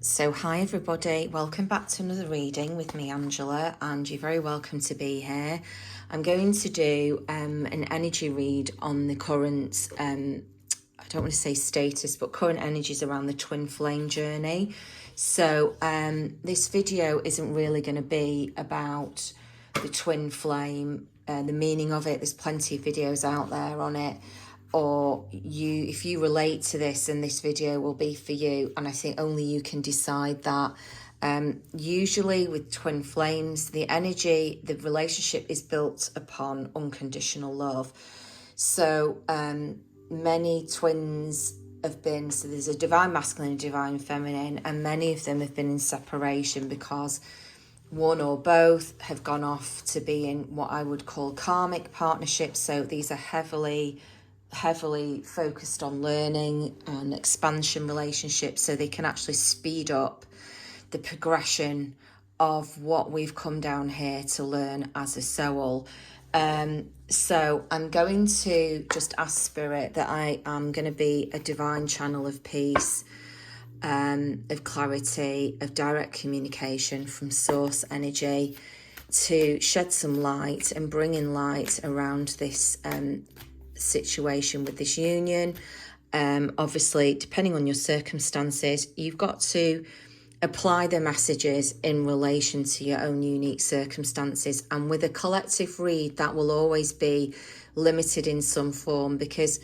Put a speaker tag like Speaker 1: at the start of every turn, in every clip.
Speaker 1: So hi everybody, welcome back to another reading with me, Angela, and you're very welcome to be here. I'm going to do an energy read on the current, I don't want to say status, but current energies around the twin flame journey. So this video isn't really going to be about the twin flame, the meaning of it. There's plenty of videos out there on it. Or if you relate to this, and this video will be for you, and I think only you can decide that. Usually with twin flames, the energy, the relationship is built upon unconditional love. So many twins have been, so there's a divine masculine and divine feminine, and many of them have been in separation because one or both have gone off to be in what I would call karmic partnerships. So these are heavily focused on learning and expansion relationships, so they can actually speed up the progression of what we've come down here to learn as a soul. So I'm going to just ask Spirit that I am going to be a divine channel of peace, of clarity, of direct communication from source energy, to shed some light and bring in light around this situation with this union. Obviously, depending on your circumstances, you've got to apply the messages in relation to your own unique circumstances. And with a collective read, that will always be limited in some form, because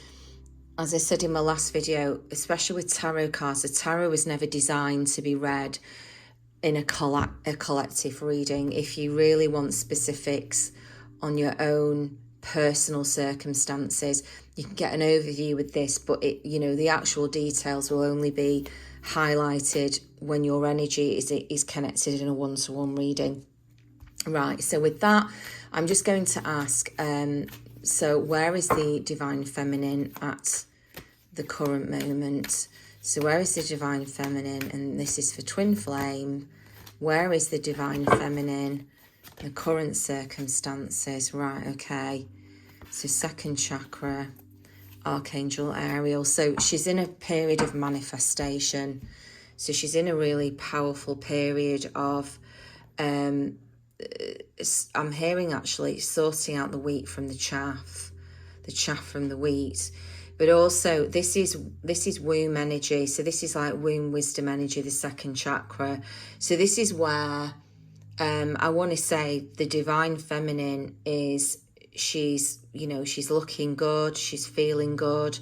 Speaker 1: as I said in my last video, especially with tarot cards, the tarot was never designed to be read in a collective reading. If you really want specifics on your own personal circumstances, you can get an overview with this, but the actual details will only be highlighted when your energy is connected in a one-to-one reading. Right, so with that, I'm just going to ask, so where is the divine feminine at the current moment? So where is the divine feminine? And this is for twin flame. Where is the divine feminine? The current circumstances. Right, okay. So second chakra, Archangel Ariel. So she's in a period of manifestation. So she's in a really powerful period of, I'm hearing actually sorting out the wheat from the chaff from the wheat. But also this is womb energy. So this is like womb wisdom energy, the second chakra. So this is where I want to say the divine feminine is, she's looking good, she's feeling good,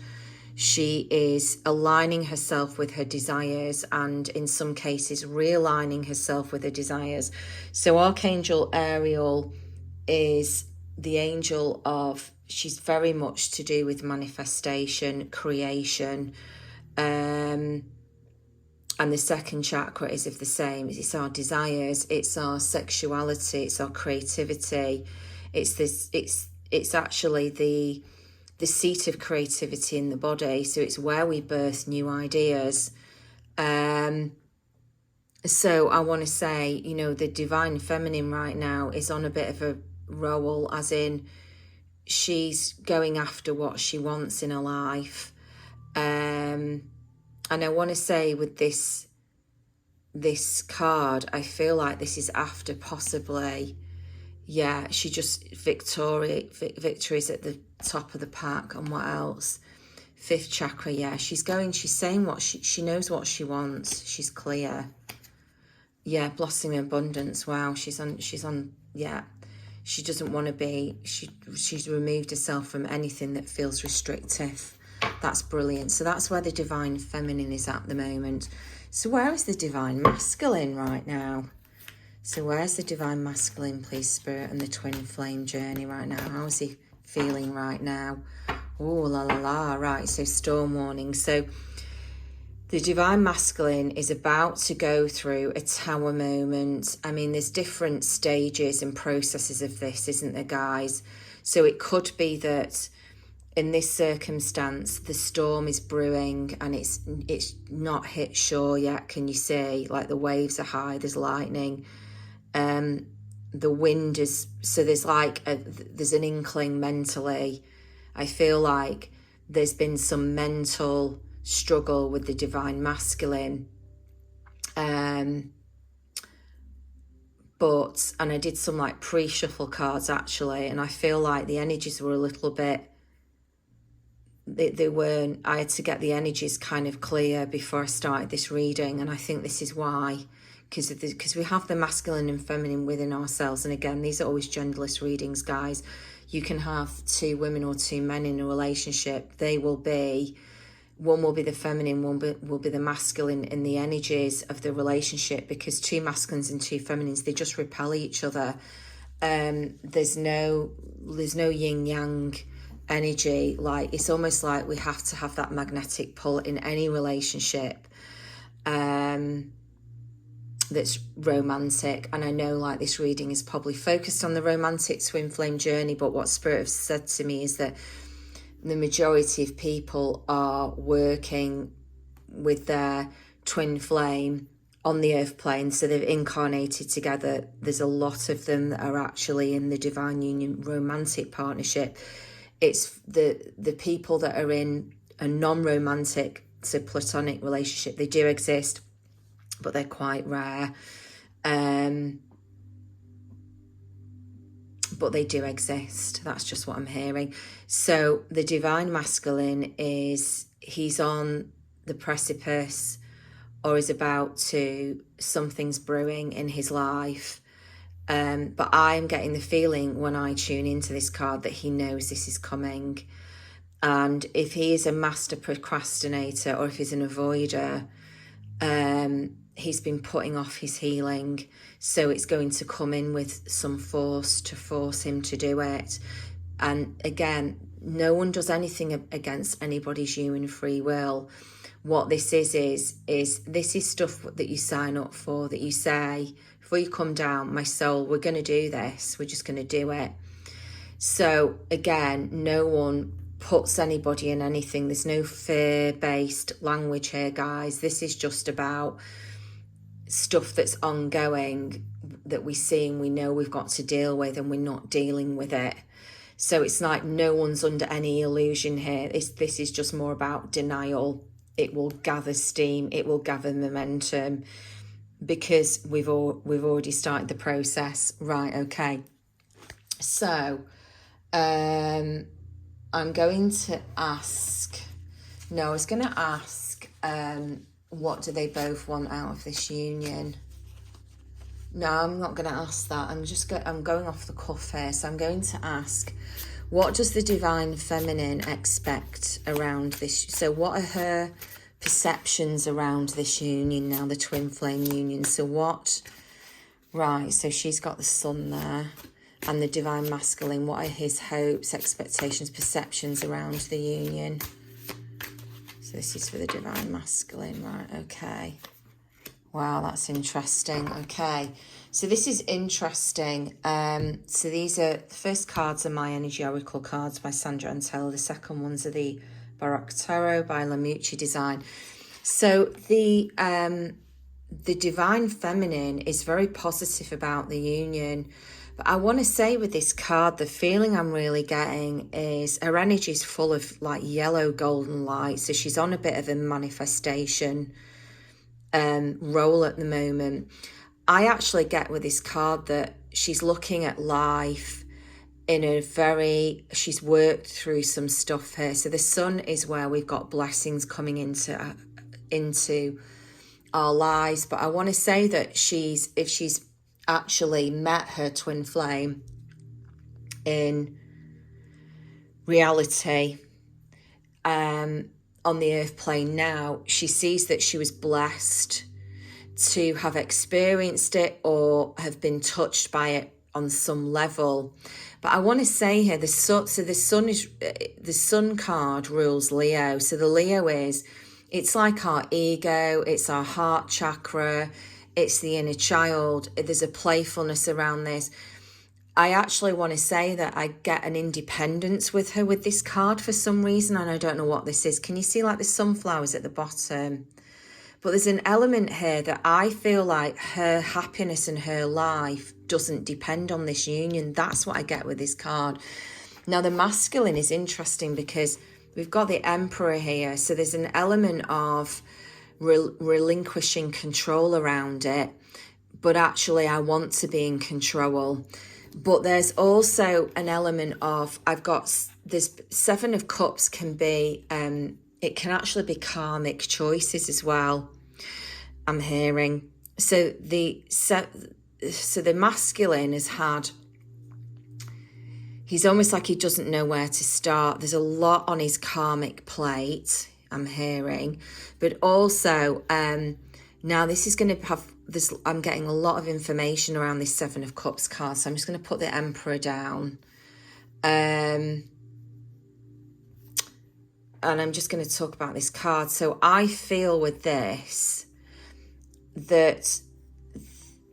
Speaker 1: she is aligning herself with her desires, and in some cases realigning herself with her desires. So Archangel Ariel is the angel of, she's very much to do with manifestation, creation, and the second chakra is of the same. It's our desires, it's our sexuality, it's our creativity. It's actually the seat of creativity in the body. So it's where we birth new ideas. So I want to say, the divine feminine right now is on a bit of a roll, as in she's going after what she wants in her life. And I want to say with this card, I feel like this is after possibly, she just victories at the top of the pack. And what else? Fifth chakra, she's saying what she knows what she wants. She's clear. Blossoming abundance. Wow, she's on, she doesn't want to be, she's removed herself from anything that feels restrictive. That's brilliant. So that's where the divine feminine is at the moment. So where is the divine masculine right now? So where's the divine masculine, please, Spirit, and the twin flame journey right now? How is he feeling right now? Oh, la la la. Right, so storm warning. So the divine masculine is about to go through a tower moment. I mean, there's different stages and processes of this, isn't there, guys? So it could be that in this circumstance, the storm is brewing and it's not hit shore yet. Can you see? Like the waves are high, there's lightning. The wind is, so there's there's an inkling mentally. I feel like there's been some mental struggle with the divine masculine, And I did some like pre-shuffle cards actually, and I feel like the energies were a little bit, they weren't, I had to get the energies kind of clear before I started this reading, and I think this is why, because we have the masculine and feminine within ourselves. And again, these are always genderless readings, guys. You can have two women or two men in a relationship. They will be, one will be the feminine, one will be the masculine in the energies of the relationship, because two masculines and two feminines, they just repel each other. There's no yin yang energy. Like, it's almost like we have to have that magnetic pull in any relationship that's romantic. And I know like this reading is probably focused on the romantic twin flame journey, but what Spirit have said to me is that the majority of people are working with their twin flame on the earth plane, so they've incarnated together. There's a lot of them that are actually in the divine union romantic partnership. It's the people that are in a non-romantic, so platonic relationship. They do exist, but they're quite rare. But they do exist. That's just what I'm hearing. So the divine masculine he's on the precipice, or is about to, something's brewing in his life. But I'm getting the feeling when I tune into this card that he knows this is coming. And if he is a master procrastinator, or if he's an avoider, he's been putting off his healing. So it's going to come in with some force to force him to do it. And again, no one does anything against anybody's human free will. What this is this is stuff that you sign up for, that you say, before you come down, my soul, we're going to do this. We're just going to do it. So again, no one puts anybody in anything. There's no fear-based language here, guys. This is just about stuff that's ongoing, that we see and we know we've got to deal with, and we're not dealing with it. So it's like no one's under any illusion here. This is just more about denial. It will gather steam. It will gather momentum, because we've already started the process. Right, okay. So I'm going to ask, no, I was going to ask, what do they both want out of this union? No, I'm not going to ask that. I'm going off the cuff here. So I'm going to ask, what does the divine feminine expect around this? So what are her perceptions around this union now, the twin flame union? So what, right, so she's got the sun there, and the divine masculine, what are his hopes, expectations, perceptions around the union? So this is for the divine masculine, right, okay. Wow, that's interesting. Okay, so this is interesting. So these are, the first cards are my Energy Oracle cards by Sandra Antel. The second ones are the Baroque Tarot by Lamucci Design. So the divine feminine is very positive about the union. But I want to say with this card, the feeling I'm really getting is her energy is full of like yellow golden light. So she's on a bit of a manifestation role at the moment. I actually get with this card that she's looking at life in a very, she's worked through some stuff here. So the sun is where we've got blessings coming into our lives. But I want to say that if she's actually met her twin flame in reality, on the earth plane now, she sees that she was blessed to have experienced it or have been touched by it on some level. But I want to say here, the sun card rules Leo. So the Leo it's like our ego, it's our heart chakra, it's the inner child. There's a playfulness around this. I actually want to say that I get an independence with her with this card for some reason, and I don't know what this is. Can you see like the sunflowers at the bottom? But there's an element here that I feel like her happiness and her life doesn't depend on this union. That's what I get with this card. Now, the masculine is interesting because we've got the Emperor here. So there's an element of relinquishing control around it, but actually I want to be in control. But there's also an element of, this Seven of Cups can be, it can actually be karmic choices as well, I'm hearing. So the masculine has had, he's almost like he doesn't know where to start. There's a lot on his karmic plate, I'm hearing. But also, now this is going to have this, I'm getting a lot of information around this Seven of Cups card. So I'm just going to put the Emperor down. And I'm just going to talk about this card. So I feel with this that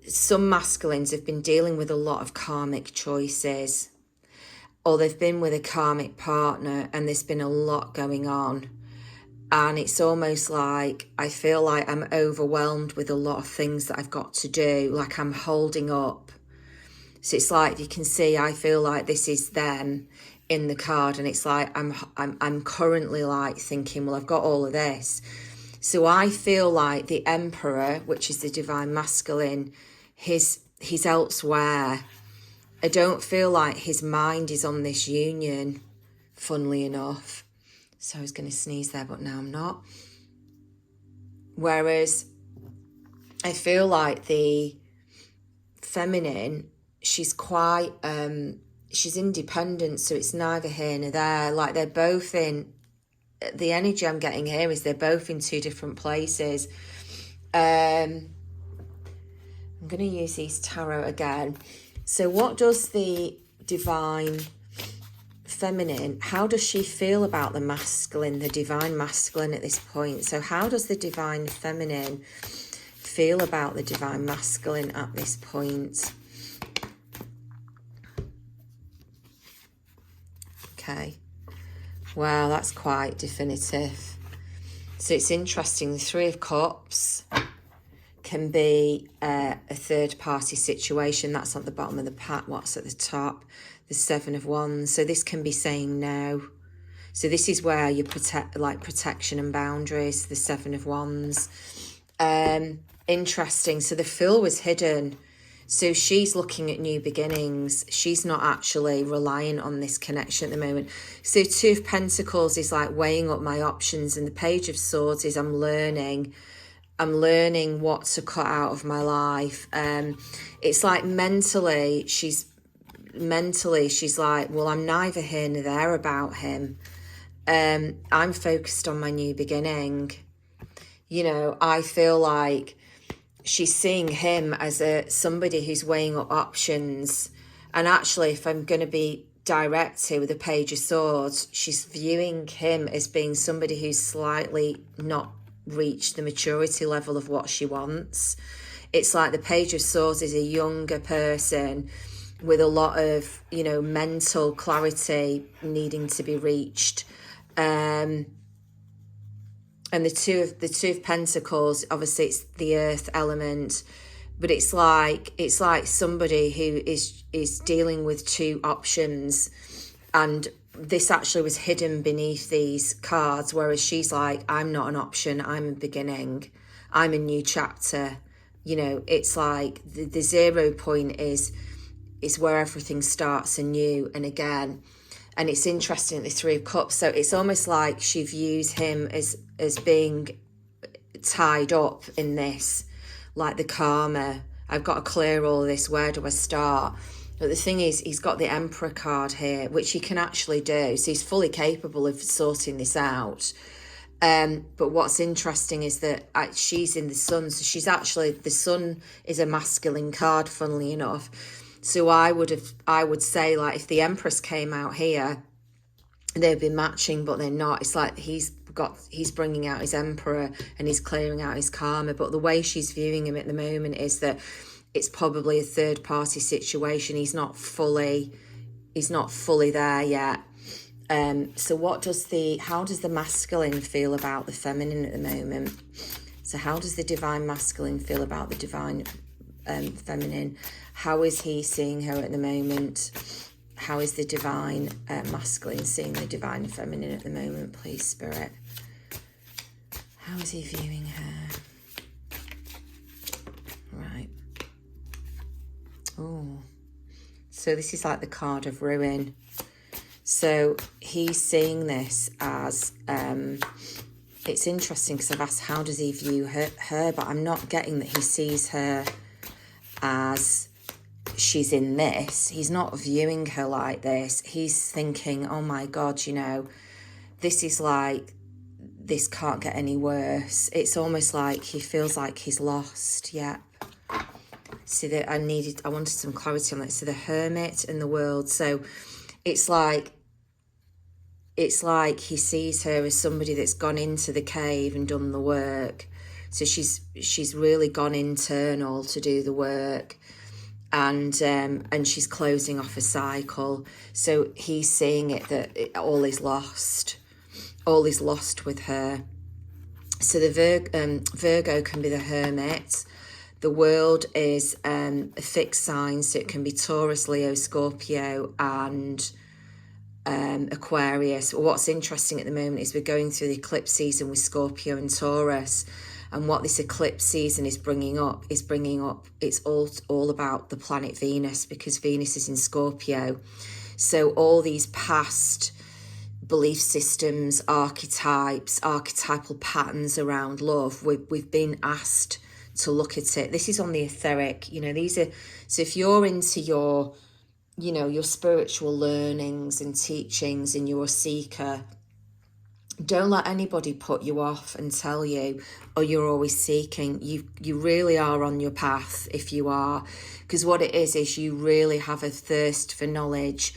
Speaker 1: some masculines have been dealing with a lot of karmic choices, or they've been with a karmic partner and there's been a lot going on. And it's almost like, I feel like I'm overwhelmed with a lot of things that I've got to do, like I'm holding up. So it's like, you can see, I feel like this is them in the card, and it's like, I'm currently like thinking, well, I've got all of this. So I feel like the Emperor, which is the divine masculine, he's elsewhere. I don't feel like his mind is on this union, funnily enough. So I was going to sneeze there, but now I'm not. Whereas I feel like the feminine, she's quite, she's independent, so it's neither here nor there. Like they're both in, the energy I'm getting here is they're both in two different places. I'm going to use these tarot again. So what does the divine feminine, how does she feel about the masculine, the divine masculine at this point? So how does the divine feminine feel about the divine masculine at this point? Okay. Wow, that's quite definitive. So it's interesting. The Three of Cups can be a third-party situation. That's at the bottom of the pack. What's at the top? The Seven of Wands. So this can be saying no. So this is where you protect, like protection and boundaries. The Seven of Wands. Interesting. So the Fool was hidden. So she's looking at new beginnings. She's not actually relying on this connection at the moment. So Two of Pentacles is like weighing up my options. And the Page of Swords is I'm learning what to cut out of my life. It's like mentally she's like, well, I'm neither here nor there about him. I'm focused on my new beginning. You know, I feel like she's seeing him as somebody who's weighing up options. And actually, if I'm going to be direct here with the Page of Swords, she's viewing him as being somebody who's slightly not reached the maturity level of what she wants. It's like the Page of Swords is a younger person with a lot of, you know, mental clarity needing to be reached. And the two of Pentacles, obviously it's the earth element, but it's like somebody who is dealing with two options, and this actually was hidden beneath these cards, whereas she's like, I'm not an option, I'm a beginning, I'm a new chapter. You know, it's like the 0 point is where everything starts anew and again. And it's interesting, the Three of Cups. So it's almost like she views him as being tied up in this, like the karma. I've got to clear all this. Where do I start? But the thing is, he's got the Emperor card here, which he can actually do. So he's fully capable of sorting this out. But what's interesting is that she's in the Sun. So she's actually, the Sun is a masculine card, funnily enough. So I would say, like, if the Empress came out here, they'd be matching, but they're not. It's like he's bringing out his Emperor and he's clearing out his karma. But the way she's viewing him at the moment is that it's probably a third party situation. He's not fully there yet. So how does the masculine feel about the feminine at the moment? So how does the divine masculine feel about the divine feminine? How is he seeing her at the moment? How is the divine masculine seeing the divine feminine at the moment, please, Spirit? How is he viewing her? Right. Oh. So this is like the card of ruin. So he's seeing this as, it's interesting because I've asked how does he view her, but I'm not getting that he sees her as she's in this. He's not viewing her like this. He's thinking, oh my God, you know, this is like, this can't get any worse. It's almost like he feels like he's lost. Yeah. See that I wanted some clarity on that. So the Hermit and the World. So it's like he sees her as somebody that's gone into the cave and done the work. So she's really gone internal to do the work, and she's closing off a cycle. So he's seeing it that all is lost with her. So the Virgo can be the Hermit. The World is a fixed sign, so it can be Taurus, Leo, Scorpio, and Aquarius. What's interesting at the moment is we're going through the eclipse season with Scorpio and Taurus, and what this eclipse season is bringing up it's all about the planet Venus, because Venus is in Scorpio. So all these past belief systems, archetypal patterns around love, we've been asked to look at it. This is on the etheric, you know, these are, so if you're into your, you know, your spiritual learnings and teachings and you're a seeker, don't let anybody put you off and tell you, oh, you're always seeking. You really are on your path if you are, because what it is you really have a thirst for knowledge.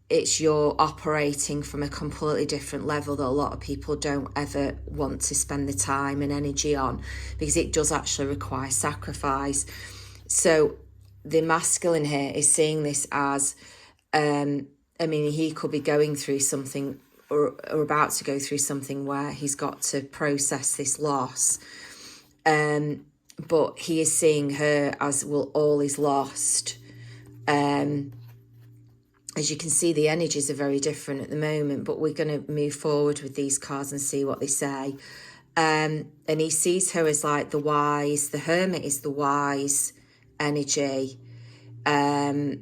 Speaker 1: It's you're operating from a completely different level that a lot of people don't ever want to spend the time and energy on, because it does actually require sacrifice. So the masculine here is seeing this as, I mean, he could be going through something or about to go through something where he's got to process this loss. But he is seeing her as, well, all is lost. As you can see, the energies are very different at the moment, but we're going to move forward with these cards and see what they say. And he sees her as like the wise. The Hermit is the wise energy, the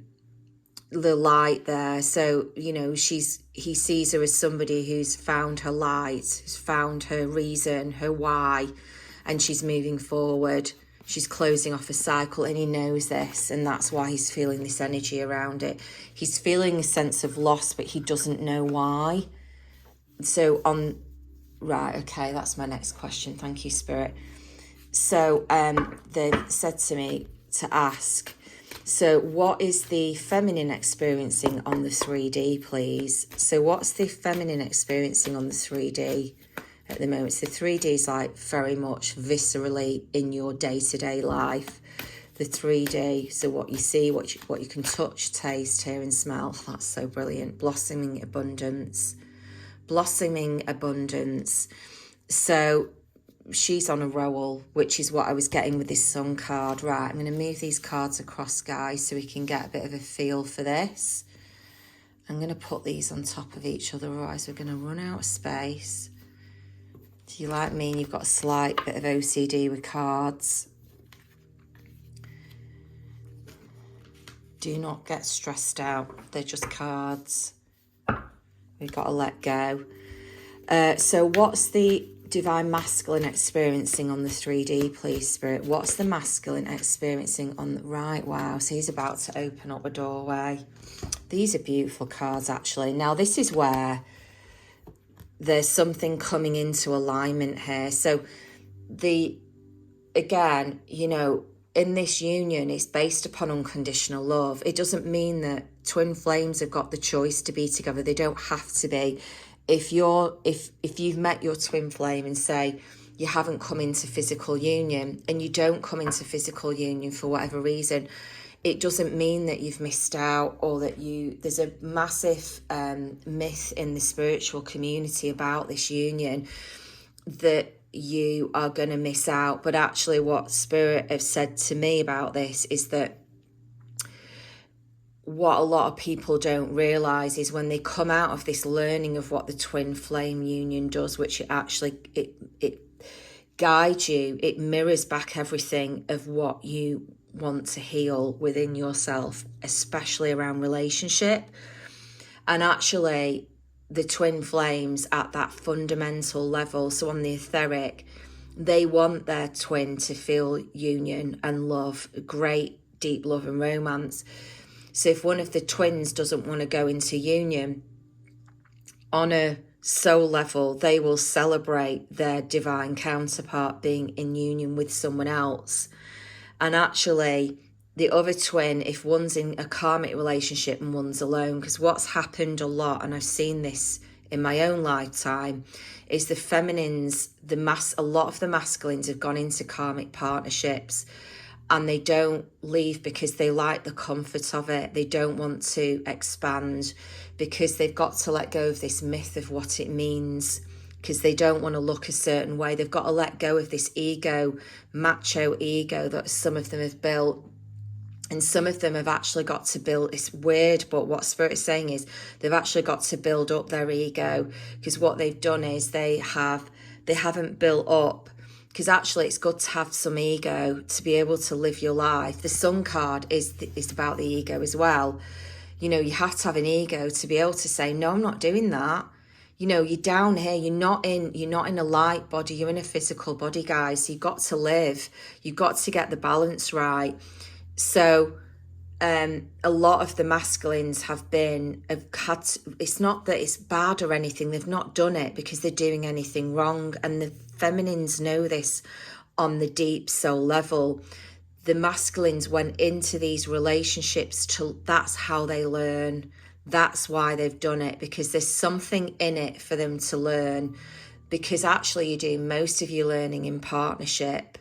Speaker 1: light there. So, you know, he sees her as somebody who's found her light, who's found her reason, her why, and she's moving forward. She's closing off a cycle, and he knows this, and that's why he's feeling this energy around it. He's feeling a sense of loss, but he doesn't know why. So right, okay, that's my next question. Thank you, Spirit. So they've said to me to ask, so what is the feminine experiencing on the 3D, please? So what's the feminine experiencing on the 3D? At the moment, so 3D is like very much viscerally in your day-to-day life. The 3D, so what you see, what you can touch, taste, hear and smell. That's so brilliant. Blossoming abundance. So she's on a roll, which is what I was getting with this Sun card. Right, I'm going to move these cards across, guys, so we can get a bit of a feel for this. I'm going to put these on top of each other, otherwise we're going to run out of space. If you like me and you've got a slight bit of OCD with cards, do not get stressed out. They're just cards. We've got to let go. So what's the divine masculine experiencing on the 3D, please, Spirit? What's the masculine experiencing on the right? Wow, so he's about to open up a doorway. These are beautiful cards, actually. Now, this is where there's something coming into alignment here. So again, you know, in this union, it's based upon unconditional love. It doesn't mean that twin flames have got the choice to be together. They don't have to be. If you've met your twin flame and say you haven't come into physical union, and you don't come into physical union for whatever reason, it doesn't mean that you've missed out, or that there's a massive myth in the spiritual community about this union that you are going to miss out. But actually what Spirit have said to me about this is that what a lot of people don't realise is when they come out of this learning of what the twin flame union does, which it guide you. It mirrors back everything of what you want to heal within yourself, especially around relationship. And actually, the twin flames at that fundamental level, so on the etheric, they want their twin to feel union and love, great deep love and romance. So if one of the twins doesn't want to go into union, on a soul level, they will celebrate their divine counterpart being in union with someone else. And actually, the other twin, if one's in a karmic relationship and one's alone, because what's happened a lot, and I've seen this in my own lifetime, is the feminines, a lot of the masculines have gone into karmic partnerships and they don't leave because they like the comfort of it. They don't want to expand because they've got to let go of this myth of what it means, because they don't want to look a certain way. They've got to let go of this ego, macho ego that some of them have built. And some of them have actually got to build, it's weird, but what Spirit is saying is they've actually got to build up their ego, because what they've done is they haven't built up, because actually it's good to have some ego to be able to live your life. The Sun card is about the ego as well. You know, you have to have an ego to be able to say, no, I'm not doing that. You know, you're down here, you're not in a light body, you're in a physical body, guys. So you've got to live, you've got to get the balance right. So a lot of the masculines have had to, it's not that it's bad or anything, they've not done it because they're doing anything wrong. And the feminines know this on the deep soul level. The masculines went into these relationships that's how they learn. That's why they've done it, because there's something in it for them to learn. Because actually you do most of your learning in partnership.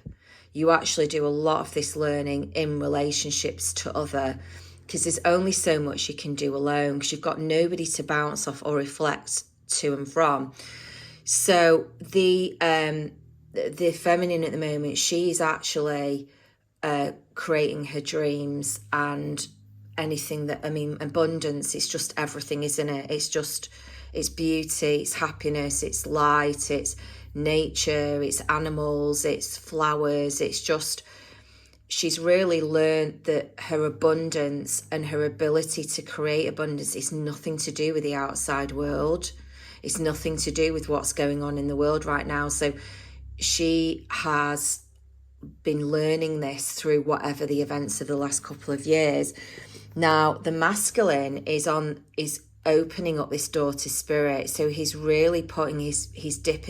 Speaker 1: You actually do a lot of this learning in relationships to other, because there's only so much you can do alone, because you've got nobody to bounce off or reflect to and from. So the feminine at the moment, she's actually creating her dreams and anything that, I mean, abundance, it's just everything, isn't it? It's beauty, it's happiness, it's light, it's nature, it's animals, it's flowers. It's just, she's really learned that her abundance and her ability to create abundance is nothing to do with the outside world. It's nothing to do with what's going on in the world right now. So she has been learning this through whatever the events of the last couple of years. Now the masculine is opening up this door to spirit. So he's really putting he's dipped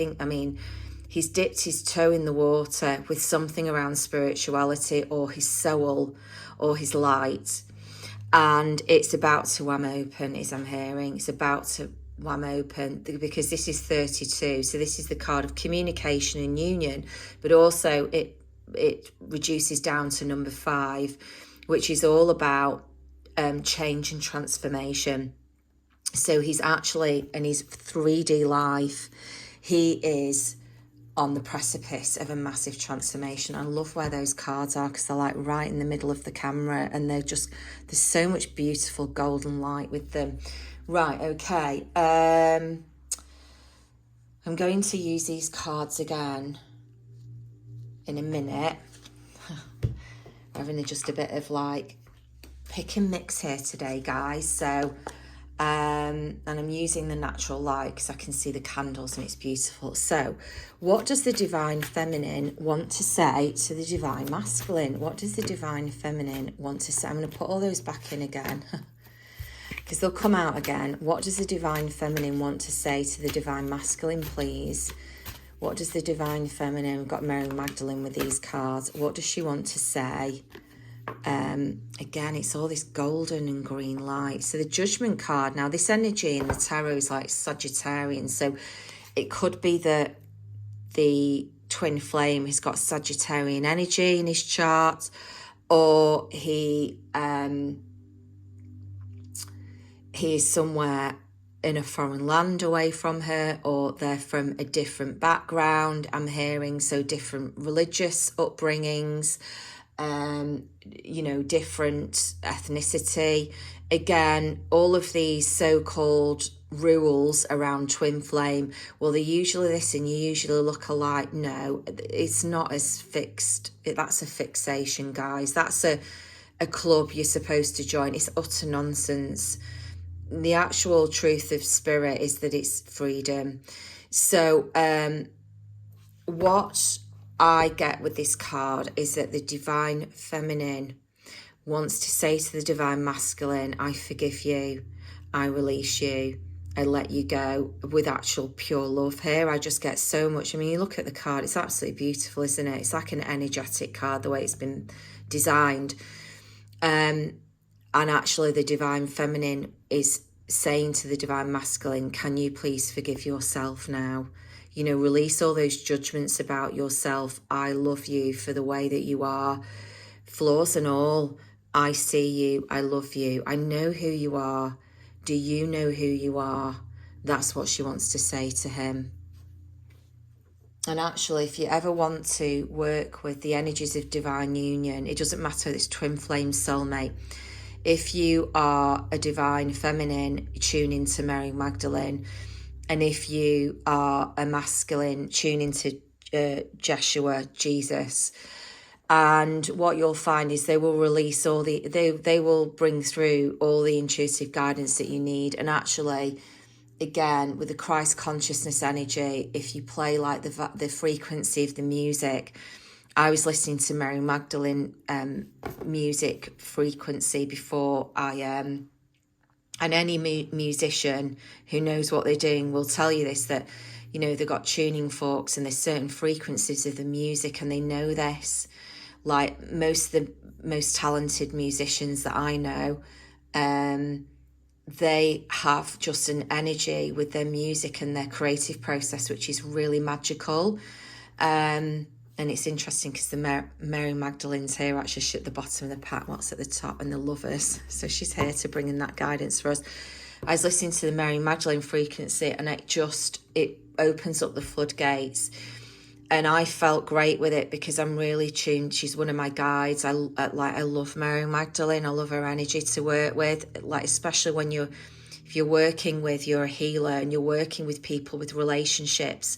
Speaker 1: his toe in the water with something around spirituality or his soul or his light. And it's about to wham open, as I'm hearing. It's about to wham open, because this is 32. So this is the card of communication and union, but also it reduces down to number 5, which is all about change and transformation. So he's actually, in his 3D life, he is on the precipice of a massive transformation. I love where those cards are, because they're like right in the middle of the camera, and there's so much beautiful golden light with them. Right, okay. I'm going to use these cards again in a minute. We're having just a bit of like pick and mix here today, guys. So and I'm using the natural light because I can see the candles and it's beautiful. So what does the divine feminine want to say to the divine masculine? What does the divine feminine want to say? I'm going to put all those back in again because they'll come out again. What does the divine feminine want to say to the divine masculine, please? What does the divine feminine, we've got Mary Magdalene with these cards, what does she want to say? Again, it's all this golden and green light. So the Judgment card, now this energy in the tarot is like Sagittarian, so it could be that the twin flame has got Sagittarian energy in his chart, or he is somewhere in a foreign land away from her, or they're from a different background, I'm hearing, so different religious upbringings. you know, different ethnicity. Again, all of these so-called rules around twin flame, well, they're usually this and you usually look alike. No, it's not as fixed. That's a fixation, guys. That's a club you're supposed to join. It's utter nonsense. The actual truth of spirit is that it's freedom. So what I get with this card is that the divine feminine wants to say to the divine masculine, I forgive you, I release you, I let you go, with actual pure love here. I just get so much. I mean, you look at the card, it's absolutely beautiful, isn't it? It's like an energetic card, the way it's been designed. And actually the divine feminine is saying to the divine masculine, can you please forgive yourself now? You know, release all those judgments about yourself. I love you for the way that you are, flaws and all. I see you. I love you. I know who you are. Do you know who you are? That's what she wants to say to him. And actually, if you ever want to work with the energies of divine union, it doesn't matter if it's twin flame, soulmate. If you are a divine feminine, tune into Mary Magdalene. And if you are a masculine, tune into Jeshua, Jesus. And what you'll find is they will release all the, they will bring through all the intuitive guidance that you need. And actually, again, with the Christ consciousness energy, if you play like the frequency of the music, I was listening to Mary Magdalene music frequency before and any musician who knows what they're doing will tell you this, that, you know, they've got tuning forks and there's certain frequencies of the music and they know this. Like most of the most talented musicians that I know, they have just an energy with their music and their creative process, which is really magical. And it's interesting because the Mary Magdalene's here, actually she's at the bottom of the pack, what's at the top, and the Lovers. So she's here to bring in that guidance for us. I was listening to the Mary Magdalene frequency and it opens up the floodgates. And I felt great with it because I'm really tuned. She's one of my guides. I love Mary Magdalene. I love her energy to work with. Like, especially when if you're working with, you're a healer and you're working with people with relationships,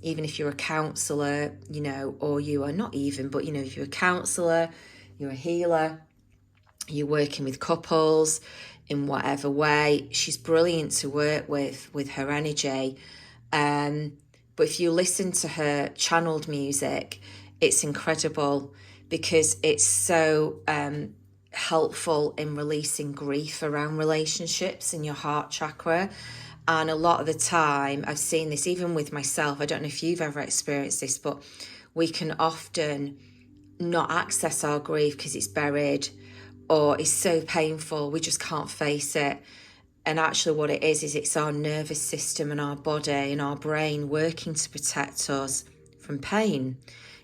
Speaker 1: even if you're a counsellor, you know, or you are not even, but, you know, if you're a counsellor, you're a healer, you're working with couples in whatever way, she's brilliant to work with her energy. But if you listen to her channeled music, it's incredible because it's so helpful in releasing grief around relationships in your heart chakra. And a lot of the time, I've seen this even with myself. I don't know if you've ever experienced this, but we can often not access our grief because it's buried or it's so painful, we just can't face it. And actually what it is it's our nervous system and our body and our brain working to protect us from pain.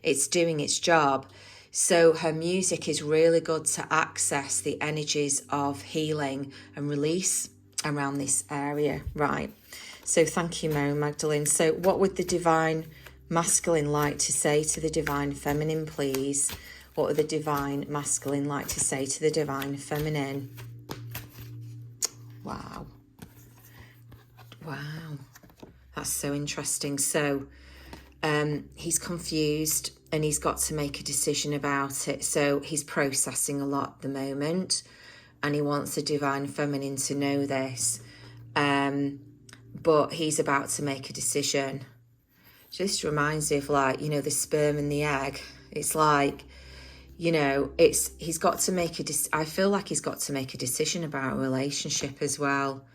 Speaker 1: It's doing its job. So her music is really good to access the energies of healing and release around this area. Right. So thank you, Mary Magdalene. So what would the divine masculine like to say to the divine feminine, please? What would the divine masculine like to say to the divine feminine? Wow. That's so interesting. So he's confused and he's got to make a decision about it. So he's processing a lot at the moment and he wants the divine feminine to know this. But he's about to make a decision. Just reminds me of, like, you know, the sperm and the egg. It's like, you know, he's got to make I feel like he's got to make a decision about a relationship as well.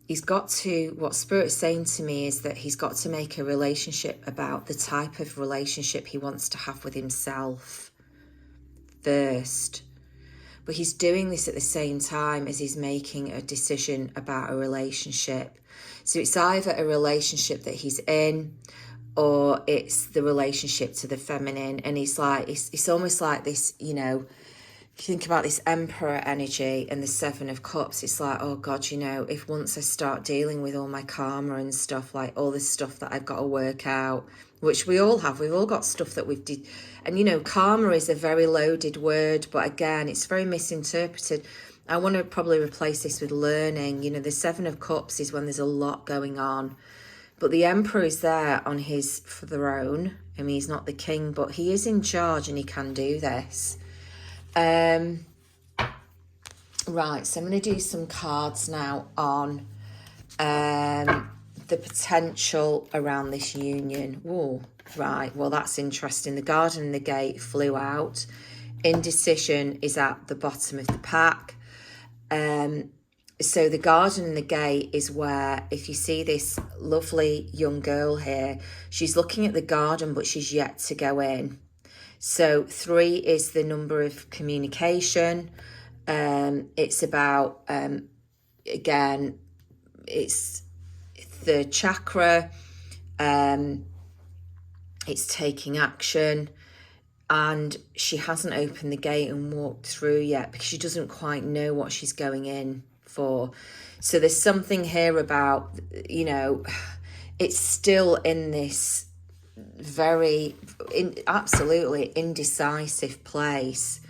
Speaker 1: He's got to, what Spirit's saying to me is that he's got to make a relationship about the type of relationship he wants to have with himself first. But he's doing this at the same time as he's making a decision about a relationship. So it's either a relationship that he's in or it's the relationship to the feminine. And he's like, it's almost like this, you know, you think about this Emperor energy and the Seven of Cups, it's like, oh God, you know, if once I start dealing with all my karma and stuff, like all this stuff that I've got to work out, which we all have, we've all got stuff that we've did. And, you know, karma is a very loaded word, but again, it's very misinterpreted. I want to probably replace this with learning. You know, the Seven of Cups is when there's a lot going on. But the Emperor is there on his throne. I mean, he's not the king, but he is in charge and he can do this. Right, so I'm going to do some cards now on the potential around this union. Whoa, right, well, that's interesting. The Garden and the Gate flew out. Indecision is at the bottom of the pack. So the Garden and the Gate is where, if you see this lovely young girl here, she's looking at the garden, but she's yet to go in. So 3 is the number of communication. It's about, again, it's the chakra. It's taking action. And she hasn't opened the gate and walked through yet because she doesn't quite know what she's going in for. So there's something here about, you know, it's still in this absolutely indecisive place,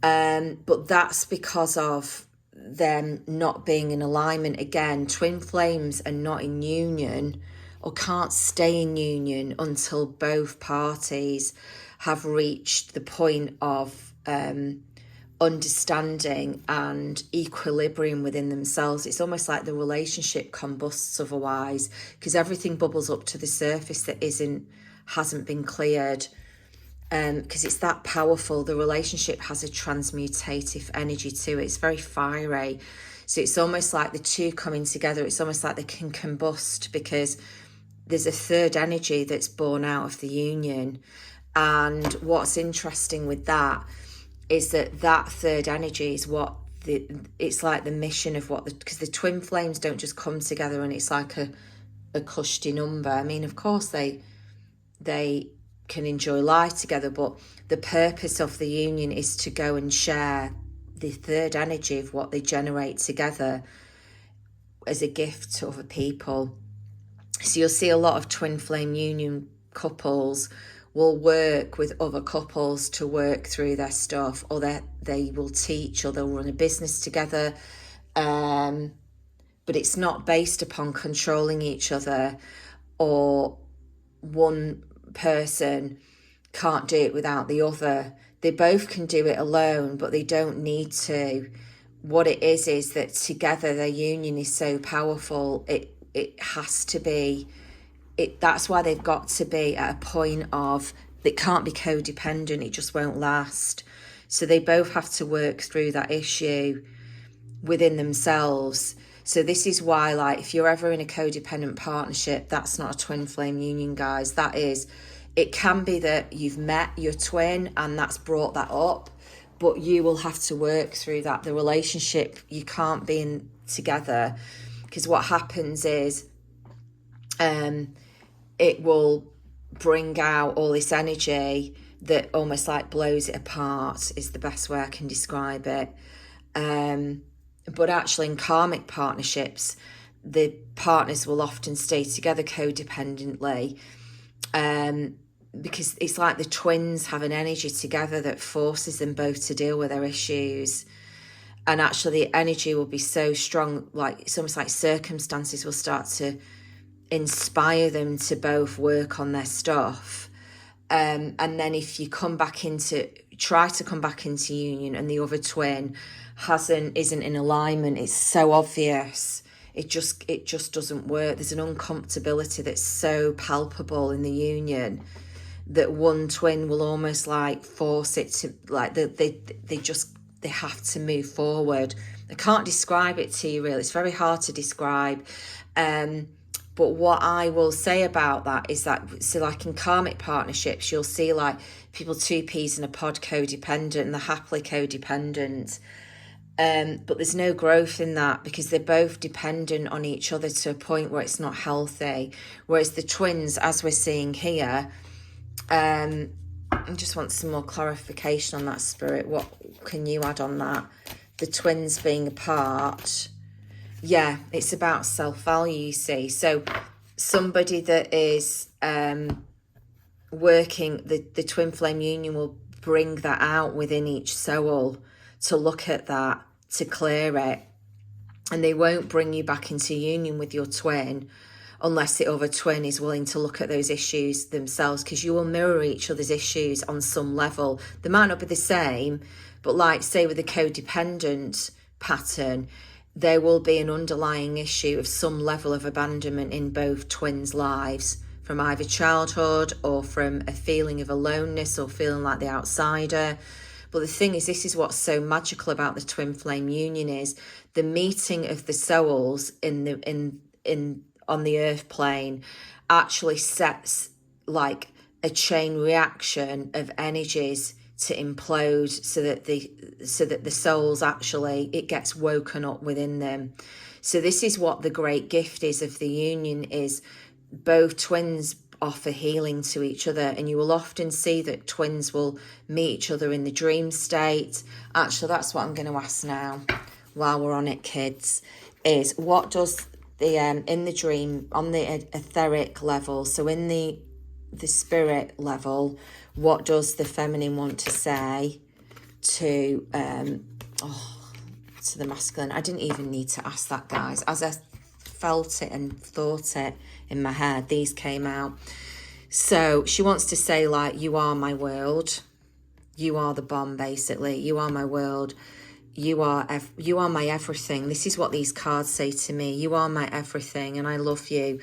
Speaker 1: but that's because of them not being in alignment. Again, twin flames are not in union or can't stay in union until both parties have reached the point of understanding and equilibrium within themselves. It's almost like the relationship combusts otherwise, because everything bubbles up to the surface that hasn't been cleared, because it's that powerful. The relationship has a transmutative energy to it. It's very fiery. So it's almost like the two coming together, it's almost like they can combust, because there's a third energy that's born out of the union. And what's interesting with that is that third energy is what it's like the mission of because the twin flames don't just come together and it's like a cushy number. I mean, of course they can enjoy life together, but the purpose of the union is to go and share the third energy of what they generate together as a gift to other people. So you'll see a lot of twin flame union couples will work with other couples to work through their stuff, or they will teach, or they'll run a business together, but it's not based upon controlling each other, or one person can't do it without the other. They both can do it alone, but they don't need to. What it is that together their union is so powerful, it has to be. That's why they've got to be at a point of, it can't be codependent, it just won't last. So they both have to work through that issue within themselves. So this is why, like, if you're ever in a codependent partnership, that's not a twin flame union, guys. It can be that you've met your twin and that's brought that up, but you will have to work through that. The relationship, you can't be in together, because what happens is, it will bring out all this energy that almost like blows it apart, is the best way I can describe it. But actually in karmic partnerships, the partners will often stay together codependently, because it's like the twins have an energy together that forces them both to deal with their issues. And actually the energy will be so strong, like it's almost like circumstances will start to inspire them to both work on their stuff, and then if you try to come back into union and the other twin isn't in alignment, it's so obvious, it just doesn't work. There's an uncomfortability that's so palpable in the union that one twin will almost like force it to, like, they have to move forward. I can't describe it to you really, it's very hard to describe. But what I will say about that is that, so like in karmic partnerships, you'll see like people 2 peas in a pod codependent and they're happily codependent. But there's no growth in that, because they're both dependent on each other to a point where it's not healthy. Whereas the twins, as we're seeing here, I just want some more clarification on that, Spirit. What can you add on that? The twins being apart. Yeah, it's about self-value, you see. So somebody that is working, the twin flame union will bring that out within each soul to look at that, to clear it. And they won't bring you back into union with your twin unless the other twin is willing to look at those issues themselves, because you will mirror each other's issues on some level. They might not be the same, but like, say, with a codependent pattern, there will be an underlying issue of some level of abandonment in both twins' lives, from either childhood or from a feeling of aloneness or feeling like the outsider. But the thing is, this is what's so magical about the twin flame union, is the meeting of the souls on the earth plane actually sets like a chain reaction of energies to implode, so that the souls actually, it gets woken up within them. So this is what the great gift is of the union, is both twins offer healing to each other. And you will often see that twins will meet each other in the dream state. Actually, that's what I'm going to ask now while we're on it, kids, is what does the in the dream, on the etheric level, so in the spirit level, what does the feminine want to say to the masculine? I didn't even need to ask that, guys. As I felt it and thought it in my head, these came out. So she wants to say, like, you are my world, you are the bomb, basically, you are my world, you are my everything. This is what these cards say to me. You are my everything and I love you.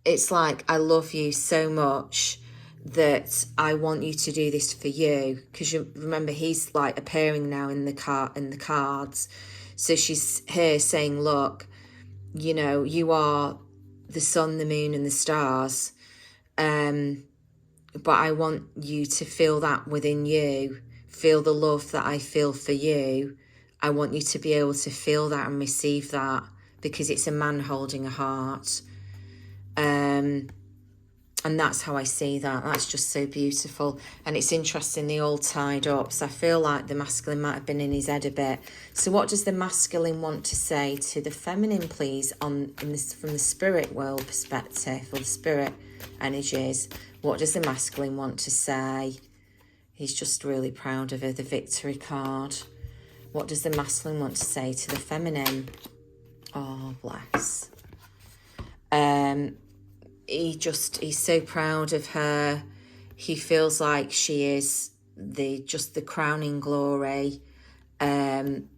Speaker 1: It's like, I love you so much that I want you to do this for you, because you remember he's like appearing now in the cards. So she's here saying, look, you know, you are the sun, the moon and the stars, but I want you to feel that within you, feel the love that I feel for you. I want you to be able to feel that and receive that, because it's a man holding a heart. And that's how I see that. That's just so beautiful. And it's interesting, they all tied up. So I feel like the masculine might have been in his head a bit. So what does the masculine want to say to the feminine, please, from the spirit world perspective, or the spirit energies? What does the masculine want to say? He's just really proud of her, the victory card. What does the masculine want to say to the feminine? Oh, bless. He's so proud of her. He feels like she is the crowning glory. And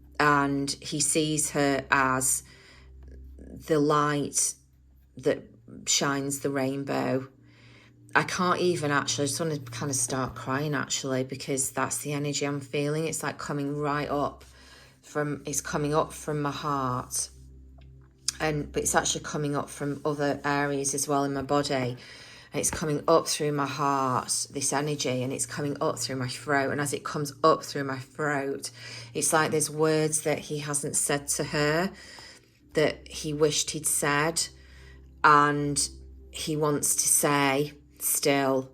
Speaker 1: he sees her as the light that shines the rainbow. I can't even actually, I just want to kind of start crying actually, because that's the energy I'm feeling. It's like coming right up it's coming up from my heart. But it's actually coming up from other areas as well in my body. And it's coming up through my heart, this energy, and it's coming up through my throat. And as it comes up through my throat, it's like there's words that he hasn't said to her that he wished he'd said, and he wants to say still.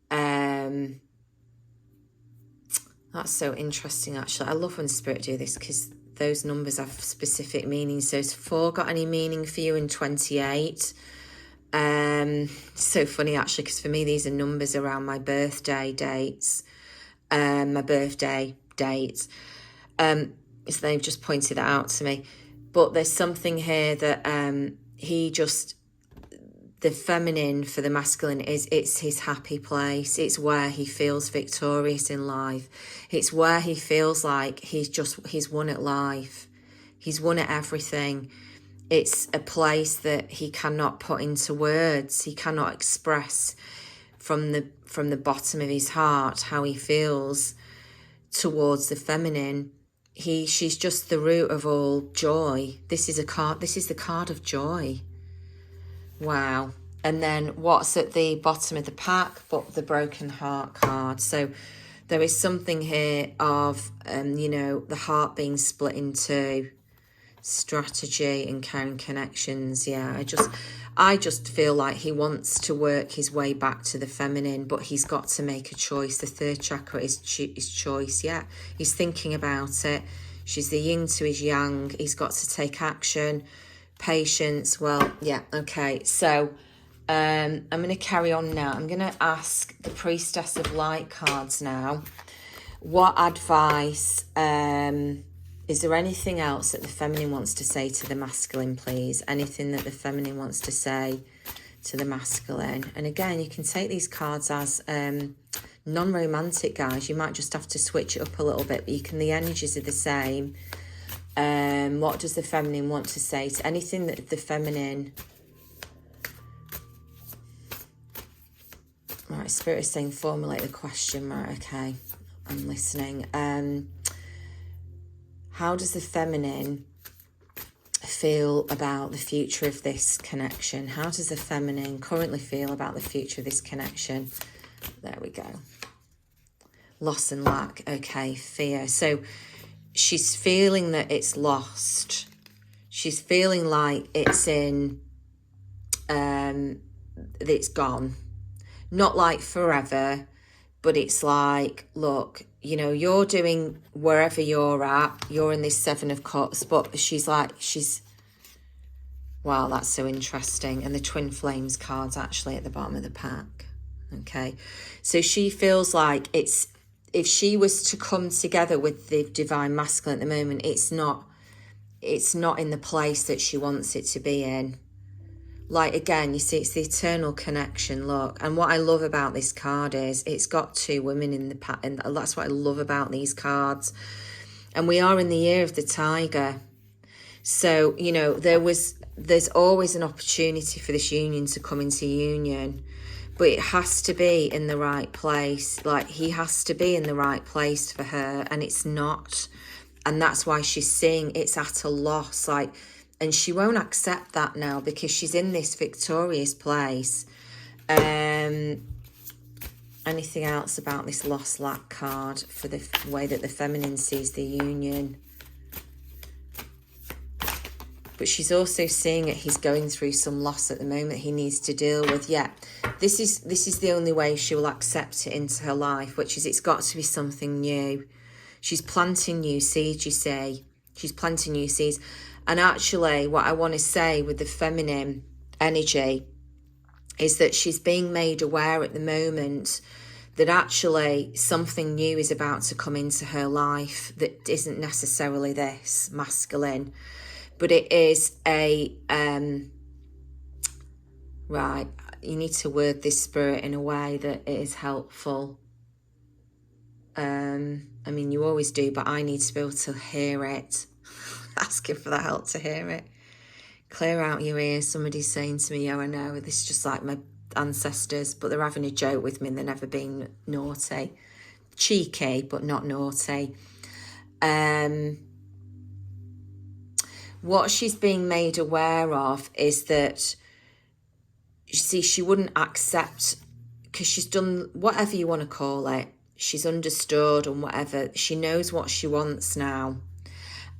Speaker 1: That's so interesting, actually. I love when spirit do this, because those numbers have specific meanings. So has 4 got any meaning for you in 28? So funny, actually, because for me, these are numbers around my birthday dates. My birthday date. So they've just pointed that out to me. But there's something here that the feminine for the masculine it's his happy place. It's where he feels victorious in life. It's where he feels like he's won at life. He's won at everything. It's a place that he cannot put into words. He cannot express from the bottom of his heart how he feels towards the feminine. She's just the root of all joy. This is the card of joy. Wow. And then what's at the bottom of the pack but the broken heart card? So there is something here of the heart being split in two. strategy and caring connections. Yeah, I just feel like he wants to work his way back to the feminine, but he's got to make a choice. The third chakra is choice. Yeah, he's thinking about it. She's the yin to his yang. He's got to take action. Patience. Well, yeah, okay. So I'm going to carry on now. I'm going to ask the Priestess of Light cards now. What advice, is there anything else that the feminine wants to say to the masculine, please? Anything that the feminine wants to say to the masculine? And again, you can take these cards as non-romantic, guys. You might just have to switch it up a little bit, but the energies are the same. What does the feminine want to say to anything that the feminine... Right, Spirit is saying formulate the question. Right, okay. I'm listening. How does the feminine feel about the future of this connection? How does the feminine currently feel about the future of this connection? There we go. Loss and lack. Okay, fear. So she's feeling that it's lost. She's feeling like it's that it's gone. Not like forever, but it's like, look, you know, you're doing wherever you're at. You're in this Seven of Cups, but wow, that's so interesting. And the Twin Flames card's actually at the bottom of the pack. Okay. So she feels like if she was to come together with the Divine Masculine at the moment, it's not in the place that she wants it to be in. Like, again, you see, it's the eternal connection, look. And what I love about this card is it's got two women in the pack, and that's what I love about these cards. And we are in the year of the tiger. So, you know, there's always an opportunity for this union to come into union, but it has to be in the right place. Like, he has to be in the right place for her, and it's not. And that's why she's seeing it's at a loss, like... And she won't accept that now because she's in this victorious place. Anything else about this lost lack card for the way that the feminine sees the union? But she's also seeing that he's going through some loss at the moment he needs to deal with. Yeah, this is the only way she will accept it into her life, which is it's got to be something new. She's planting new seeds, you see. She's planting new seeds. And actually, what I want to say with the feminine energy is that she's being made aware at the moment that actually something new is about to come into her life that isn't necessarily this masculine, but it is right, you need to word this, Spirit, in a way that it is helpful. I mean, you always do, but I need to be able to hear it. Asking for that help to hear it. Clear out your ears. Somebody's saying to me, oh, I know, this is just like my ancestors, but they're having a joke with me and they're never being naughty. Cheeky, but not naughty. What she's being made aware of is that, you see, she wouldn't accept, because she's done whatever you want to call it. She's understood and whatever. She knows what she wants now.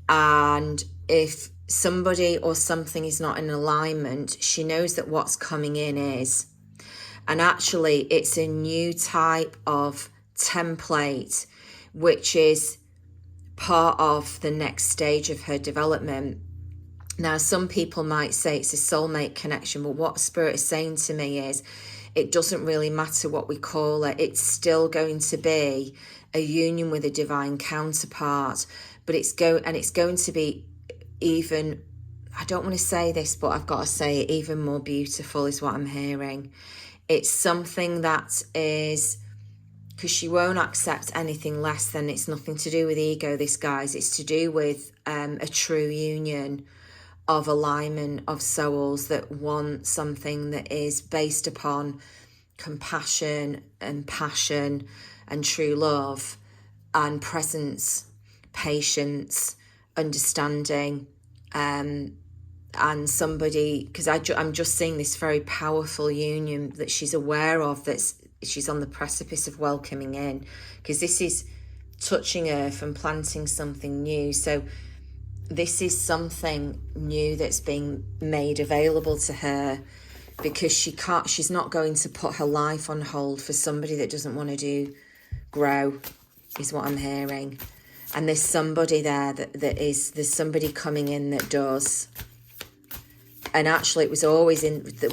Speaker 1: And if somebody or something is not in alignment, she knows that what's coming in is. And actually, it's a new type of template, which is part of the next stage of her development. Now, some people might say it's a soulmate connection, but what Spirit is saying to me is it doesn't really matter what we call it. It's still going to be a union with a divine counterpart. But it's going to be even, I don't want to say this, but I've got to say it, even more beautiful is what I'm hearing. It's something that is, because she won't accept anything less than, it's nothing to do with ego, this, guys. It's to do with a true union of alignment of souls that want something that is based upon compassion and passion and true love and presence, patience, understanding, and somebody, because I'm just seeing this very powerful union that she's aware of, that she's on the precipice of welcoming in, because this is touching earth and planting something new. So this is something new that's being made available to her, because she's not going to put her life on hold for somebody that doesn't want to grow, is what I'm hearing. And there's somebody there there's somebody coming in that does. And actually, it was always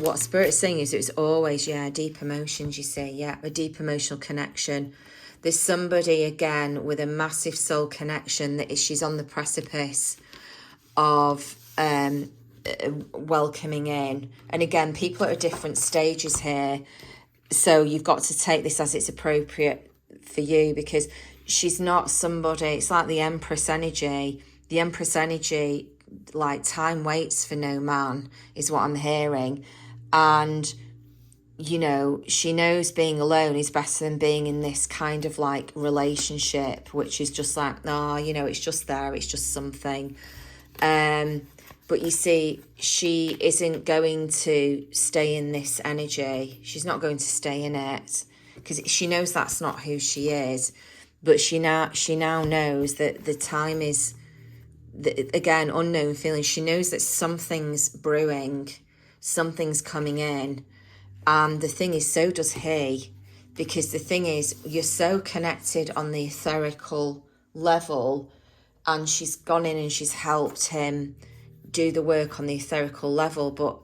Speaker 1: what Spirit's saying is it was always, deep emotions, you see, a deep emotional connection. There's somebody, again, with a massive soul connection she's on the precipice of welcoming in. And again, people are at different stages here. So you've got to take this as it's appropriate for you, because she's not somebody, it's like the Empress energy. The Empress energy, like, time waits for no man, is what I'm hearing. And, you know, she knows being alone is better than being in this kind of like relationship, which is just like, you know, it's just there, it's just something. But you see, she isn't going to stay in this energy. She's not going to stay in it, because she knows that's not who she is. But she now knows that the time is, again, unknown feeling. She knows that something's brewing, something's coming in. And the thing is, so does he. Because the thing is, you're so connected on the etherical level, and she's gone in and she's helped him do the work on the etherical level, but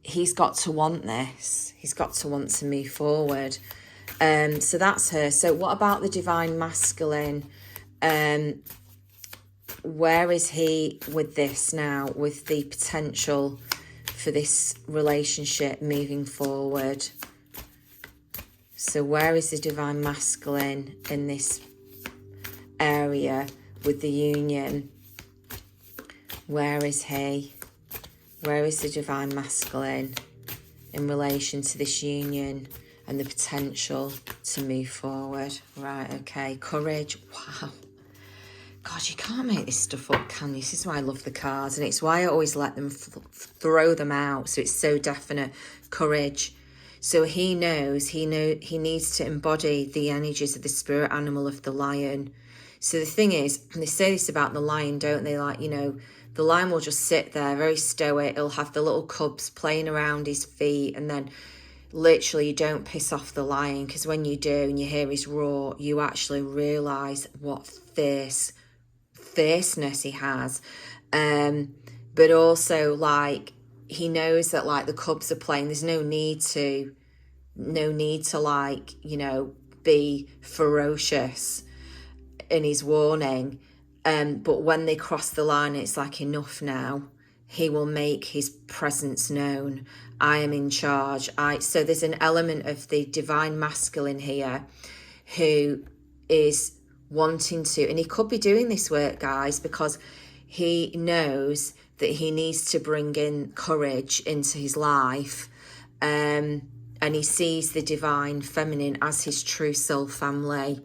Speaker 1: he's got to want this. He's got to want to move forward. So that's her. So what about the divine masculine? Where is he with this now, with the potential for this relationship moving forward? So where is the divine masculine in this area with the union? Where is he? Where is the divine masculine in relation to this union and the potential to move forward? Right, okay. Courage. Wow. God, you can't make this stuff up, can you? This is why I love the cards, and it's why I always let them throw them out, so it's so definite. Courage. So he knows he needs to embody the energies of the spirit animal of the lion. So the thing is, and they say this about the lion, don't they? Like, you know, the lion will just sit there very stoic. He'll have the little cubs playing around his feet, and then literally you don't piss off the lion, because when you do and you hear his roar, you actually realise what fierceness he has. But also, like, he knows that, like, the cubs are playing, there's no need to like, you know, be ferocious in his warning. But when they cross the line, it's like, enough now. He will make his presence known. I am in charge. So there's an element of the divine masculine here who is wanting to, and he could be doing this work, guys, because he knows that he needs to bring in courage into his life, and he sees the divine feminine as his true soul family.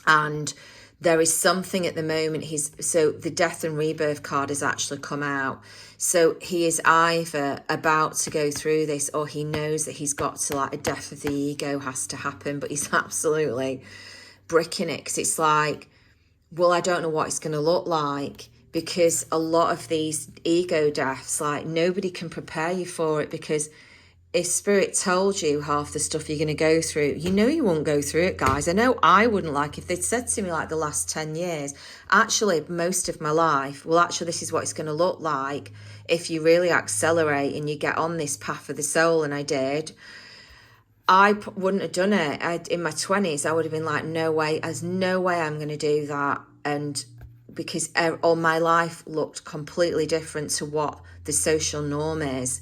Speaker 1: And there is something at the moment, so the death and rebirth card has actually come out. So he is either about to go through this, or he knows that he's got to, like, a death of the ego has to happen, but he's absolutely bricking it, because it's like, well, I don't know what it's going to look like, because a lot of these ego deaths, like, nobody can prepare you for it, because if spirit told you half the stuff you're going to go through, you know you won't go through it, guys. I know I wouldn't. Like, if they'd said to me, like, the last 10 years, actually most of my life, well, actually this is what it's going to look like if you really accelerate and you get on this path of the soul, and I did, I wouldn't have done it. In my 20s, I would have been like, no way, there's no way I'm going to do that. And because all my life looked completely different to what the social norm is.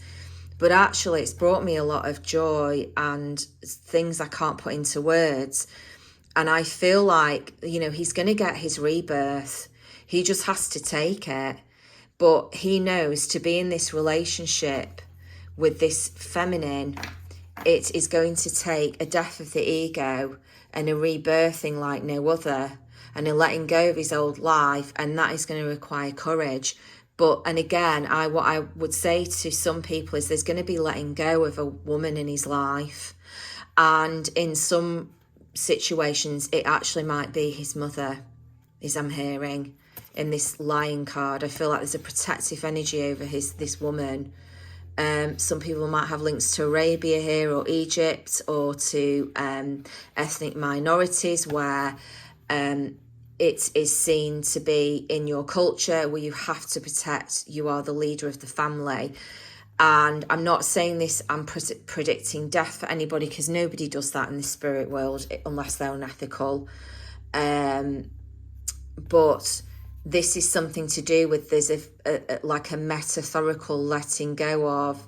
Speaker 1: But actually, it's brought me a lot of joy and things I can't put into words. And I feel like, you know, he's going to get his rebirth. He just has to take it. But he knows to be in this relationship with this feminine, it is going to take a death of the ego and a rebirthing like no other, and a letting go of his old life, and that is going to require courage. But, and again, what I would say to some people is there's going to be letting go of a woman in his life, and in some situations it actually might be his mother, as I'm hearing. in this Lion card. I feel like there's a protective energy over this woman. Some people might have links to Arabia here, or Egypt, or to ethnic minorities where it is seen to be in your culture where you have to protect, you are the leader of the family. And I'm not saying this, I'm predicting death for anybody, because nobody does that in the spirit world unless they're unethical. But this is something to do with, there's like a metaphorical letting go of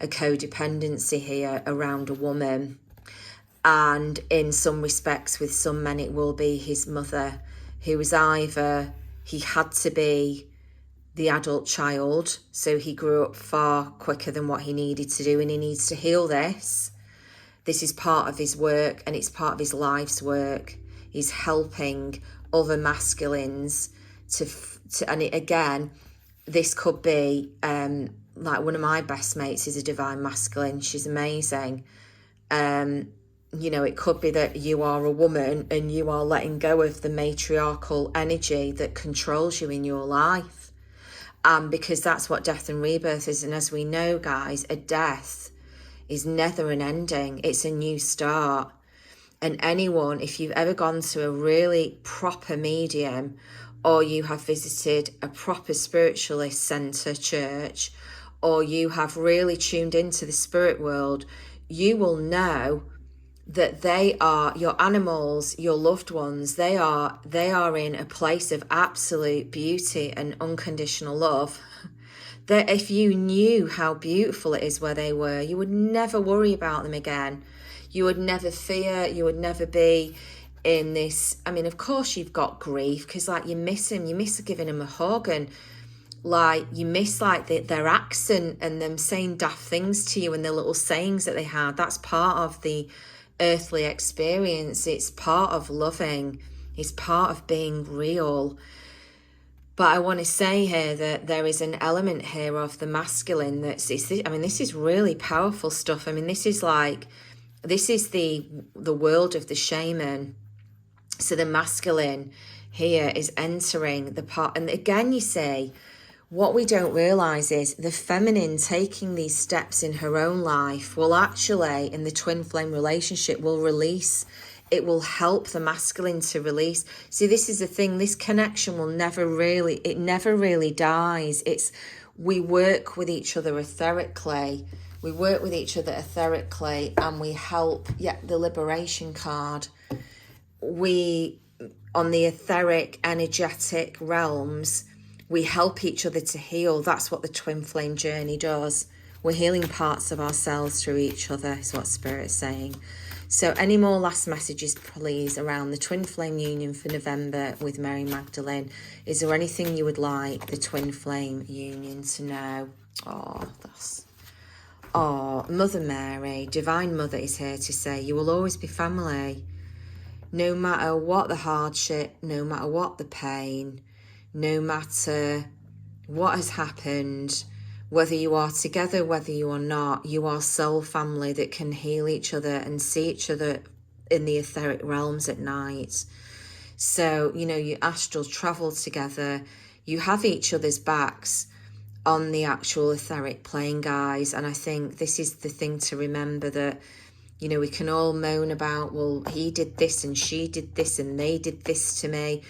Speaker 1: a codependency here around a woman. And in some respects, with some men, it will be his mother, who was either, he had to be the adult child, so he grew up far quicker than what he needed to do, and he needs to heal this. This is part of his work, and it's part of his life's work. He's helping other masculines to and it, again, this could be like one of my best mates is a divine masculine. She's amazing. You know, it could be that you are a woman and you are letting go of the matriarchal energy that controls you in your life. Because that's what death and rebirth is. And as we know, guys, a death is never an ending. It's a new start. And anyone, if you've ever gone to a really proper medium, or you have visited a proper spiritualist centre church, or you have really tuned into the spirit world, you will know that they are your animals, your loved ones. They are in a place of absolute beauty and unconditional love. That if you knew how beautiful it is where they were, you would never worry about them again. You would never fear. You would never be in this. I mean, of course you've got grief, because like you miss them. You miss giving them a hug, and like you miss like their accent and them saying daft things to you and the little sayings that they had. That's part of the earthly experience. It's part of loving. It's part of being real. But I want to say here that there is an element here of the masculine that's, I mean, this is really powerful stuff. I mean, this is the world of the shaman. So the masculine here is entering the part. And again, you see, what we don't realize is the feminine taking these steps in her own life will actually, in the twin flame relationship, will release. It will help the masculine to release. See, this is the thing. This connection will never really dies. We work with each other etherically. We work with each other etherically, and we help. Yeah, the liberation card. On the etheric, energetic realms, we help each other to heal. That's what the twin flame journey does. We're healing parts of ourselves through each other, is what Spirit's saying. So any more last messages, please, around the twin flame union for November with Mary Magdalene? Is there anything you would like the twin flame union to know? Mother Mary, Divine Mother, is here to say you will always be family. No matter what the hardship, no matter what the pain, no matter what has happened, whether you are together, whether you are not, you are soul family that can heal each other and see each other in the etheric realms at night. So, you know, you astral travel together, you have each other's backs on the actual etheric plane, guys. And I think this is the thing to remember, that, you know, we can all moan about, well, he did this and she did this and they did this to me.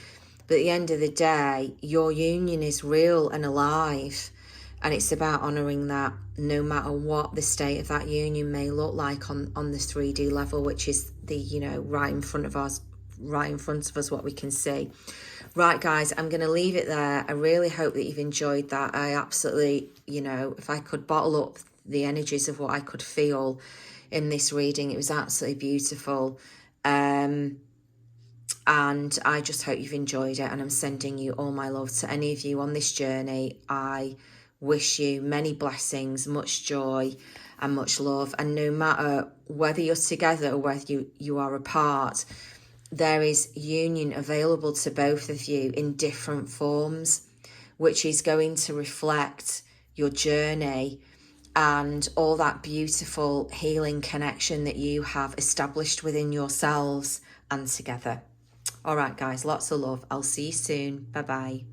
Speaker 1: But at the end of the day, your union is real and alive. And it's about honouring that, no matter what the state of that union may look like on the 3D level, which is the, you know, right in front of us, what we can see. Right, guys, I'm going to leave it there. I really hope that you've enjoyed that. I absolutely, you know, if I could bottle up the energies of what I could feel in this reading, it was absolutely beautiful. And I just hope you've enjoyed it, and I'm sending you all my love. To any of you on this journey, I wish you many blessings, much joy and much love. And no matter whether you're together or whether you are apart, there is union available to both of you in different forms, which is going to reflect your journey and all that beautiful healing connection that you have established within yourselves and together. All right, guys, lots of love. I'll see you soon. Bye-bye.